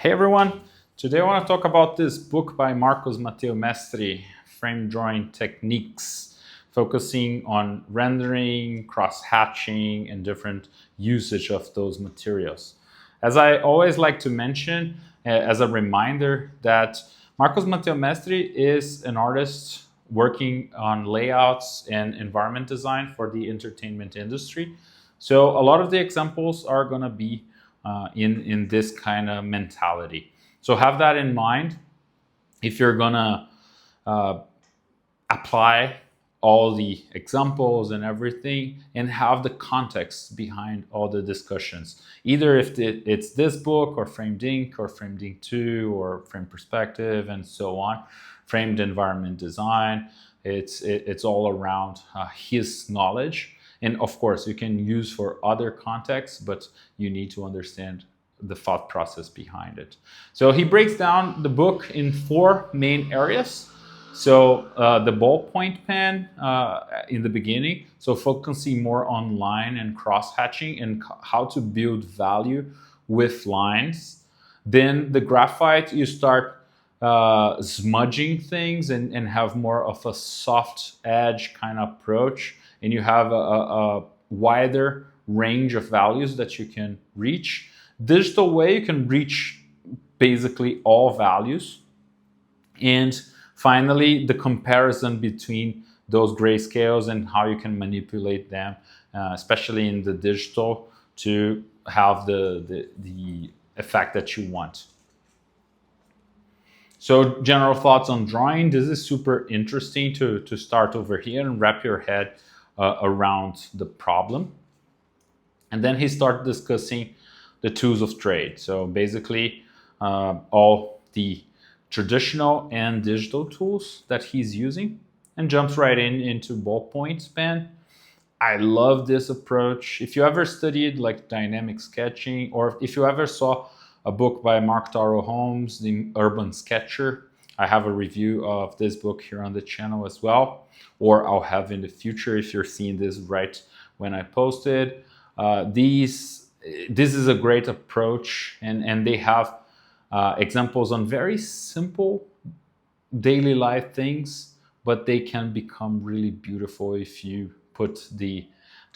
Hey everyone, today I want to talk about this book by Mateu-Mestre, Frame Drawing Techniques, focusing on rendering, cross-hatching, and different usage of those materials. As I always like to mention, as a reminder, that Mateu-Mestre is an artist working on layouts and environment design for the entertainment industry. So a lot of the examples are going to be in this kind of mentality. So have that in mind if you're gonna apply all the examples and everything, and have the context behind all the discussions. Either if it's this book, or Framed Ink, or Framed Ink 2, or Framed Perspective, and so on. Framed environment design. It's all around his knowledge. And of course, you can use for other contexts, but you need to understand the thought process behind it. So he breaks down the book in 4 main areas. So the ballpoint pen in the beginning, so focusing more on line and cross-hatching and how to build value with lines. Then the graphite, you start smudging things and have more of a soft edge kind of approach. And you have a wider range of values that you can reach. Digital way, you can reach basically all values. And finally, the comparison between those grayscales and how you can manipulate them, especially in the digital, to have the effect that you want. So general thoughts on drawing. This is super interesting to start over here and wrap your head around the problem. And then he started discussing the tools of trade. So basically all the traditional and digital tools that he's using, and jumps right into ballpoint pen. I love this approach. If you ever studied like dynamic sketching, or if you ever saw a book by Mark Taro Holmes, The Urban Sketcher, I have a review of this book here on the channel as well, or I'll have in the future if you're seeing this right when I post it. This is a great approach, and they have examples on very simple daily life things, but they can become really beautiful if you put the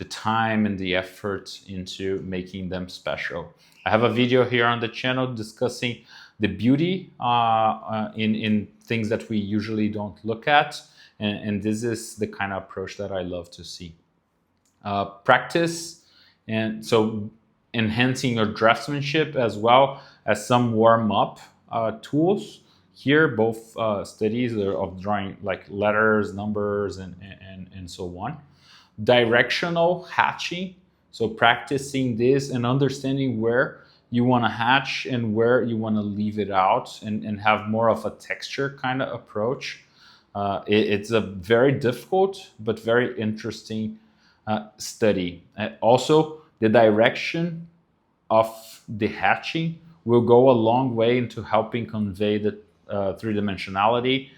time and the effort into making them special. I have a video here on the channel discussing the beauty in things that we usually don't look at, and this is the kind of approach that I love to see. Practice, and so enhancing your draftsmanship as well as some warm-up tools. Here, both studies of drawing like letters, numbers, and so on. Directional hatching, so practicing this and understanding where you want to hatch and where you want to leave it out, and have more of a texture kind of approach. It's a very difficult but very interesting study. Also, the direction of the hatching will go a long way into helping convey the three-dimensionality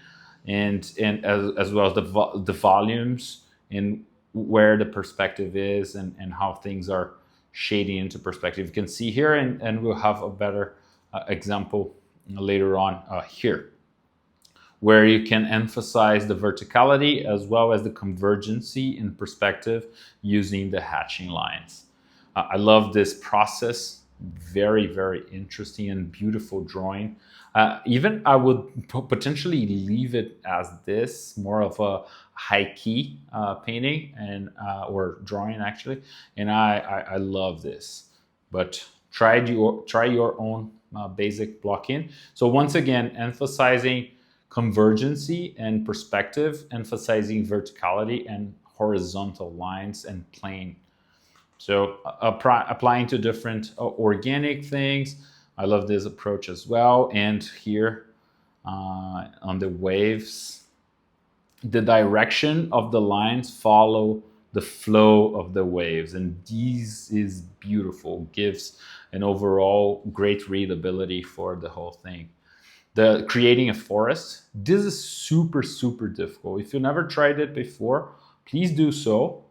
and as well as the volumes and where the perspective is and how things are shading into perspective. You can see here, and we'll have a better example later on here, where you can emphasize the verticality as well as the convergency in perspective using the hatching lines. I love this process. Very, very interesting and beautiful drawing. Even I would potentially leave it as this, more of a high key painting and or drawing actually. And I love this. But try your own basic block in. So once again, emphasizing convergency and perspective, emphasizing verticality and horizontal lines and plane. So applying to different organic things. I love this approach as well. And here on the waves, the direction of the lines follow the flow of the waves. And this is beautiful, gives an overall great readability for the whole thing. The creating a forest, this is super, super difficult. If you never tried it before, please do so.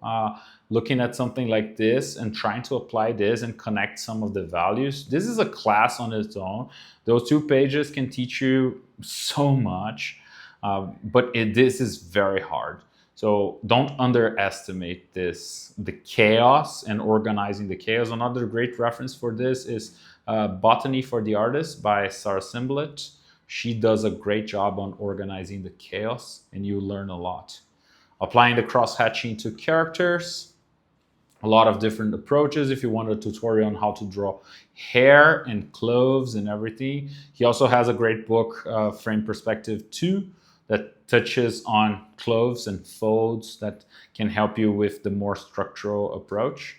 looking at something like this and trying to apply this and connect some of the values. This is a class on its own. Those 2 pages can teach you so much, but this is very hard. So don't underestimate this, the chaos and organizing the chaos. Another great reference for this is Botany for the Artist by Sarah Simblett. She does a great job on organizing the chaos, and you learn a lot. Applying the cross-hatching to characters, a lot of different approaches. If you want a tutorial on how to draw hair and clothes and everything, he also has a great book, Frame Perspective 2, that touches on clothes and folds that can help you with the more structural approach.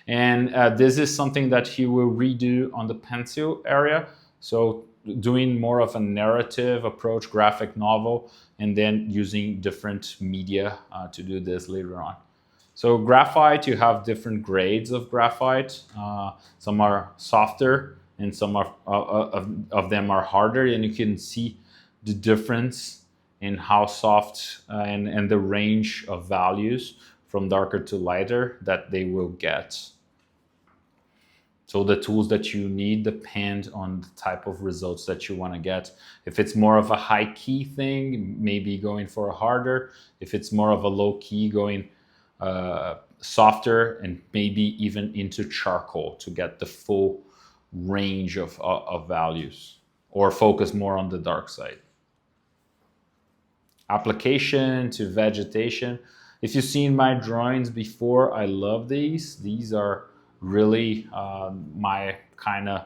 And this is something that he will redo on the pencil area. So doing more of a narrative approach, graphic novel, and then using different media to do this later on. So graphite, you have different grades of graphite. Some are softer and some of them are harder, and you can see the difference in how soft and the range of values from darker to lighter that they will get. So the tools that you need depend on the type of results that you want to get. If it's more of a high key thing, maybe going for a harder. If it's more of a low key, going softer and maybe even into charcoal to get the full range of values, or focus more on the dark side. Application to vegetation. If you've seen my drawings before, I love these. These are really my kind of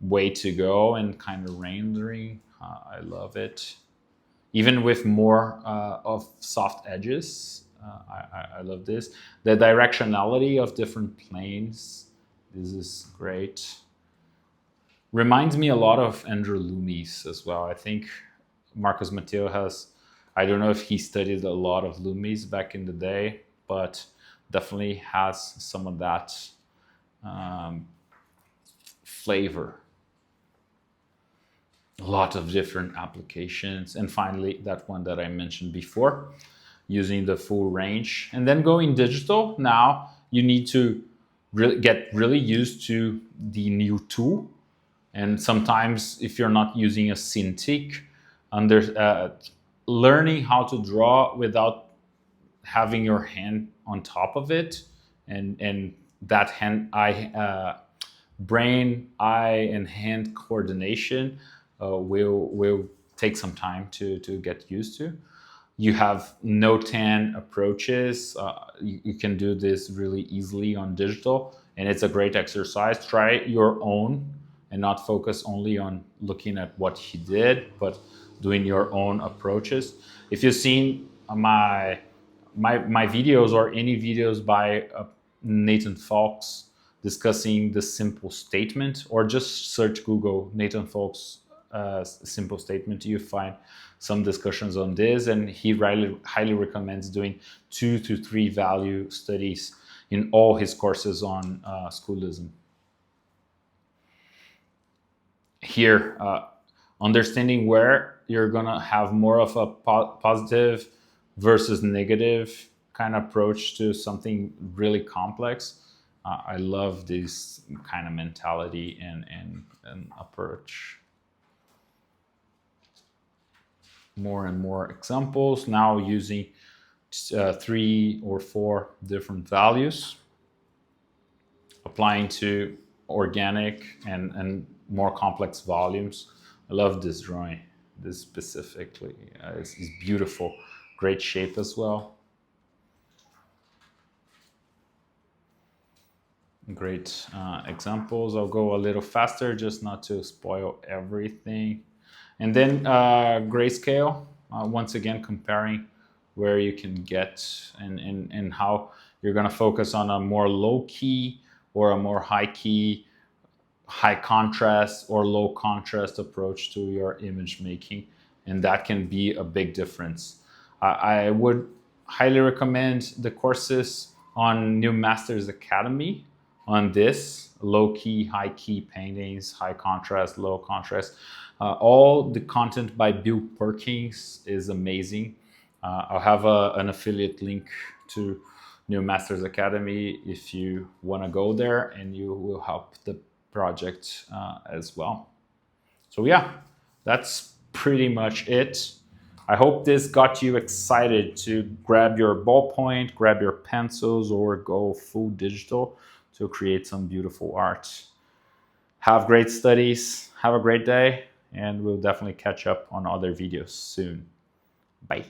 way to go and kind of rendering. I love it. Even with more of soft edges, I love this. The directionality of different planes, this is great. Reminds me a lot of Andrew Loomis as well. I think Marcos Mateu has, I don't know if he studied a lot of Loomis back in the day, but definitely has some of that flavor. A lot of different applications. And finally, that one that I mentioned before, using the full range. And then going digital, now you need to get really used to the new tool. And sometimes if you're not using a Cintiq, learning how to draw without having your hand on top of it, and that brain, eye, and hand coordination will take some time to get used to. You have no-tan approaches. You can do this really easily on digital, and it's a great exercise. Try your own and not focus only on looking at what he did, but doing your own approaches. If you've seen my videos or any videos by Nathan Fox discussing the simple statement, or just search Google Nathan Fox simple statement, you find some discussions on this, and he highly recommends doing 2 to 3 value studies in all his courses on schoolism. Here, understanding where you're gonna have more of a positive versus negative kind of approach to something really complex. I love this kind of mentality and approach. More and more examples, now using 3 or 4 different values, applying to organic and more complex volumes. I love this drawing, this specifically. It's beautiful, great shape as well. Great examples. I'll go a little faster just not to spoil everything. And then Grayscale, once again comparing where you can get and how you're going to focus on a more low key or a more high key, high contrast or low contrast approach to your image making. And that can be a big difference. I would highly recommend the courses on New Masters Academy on this, low key, high key paintings, high contrast, low contrast. All the content by Bill Perkins is amazing. I'll have an affiliate link to New Masters Academy if you want to go there, and you will help the project as well. So yeah, that's pretty much it. I hope this got you excited to grab your ballpoint, grab your pencils, or go full digital to create some beautiful art. Have great studies, have a great day, and we'll definitely catch up on other videos soon. Bye.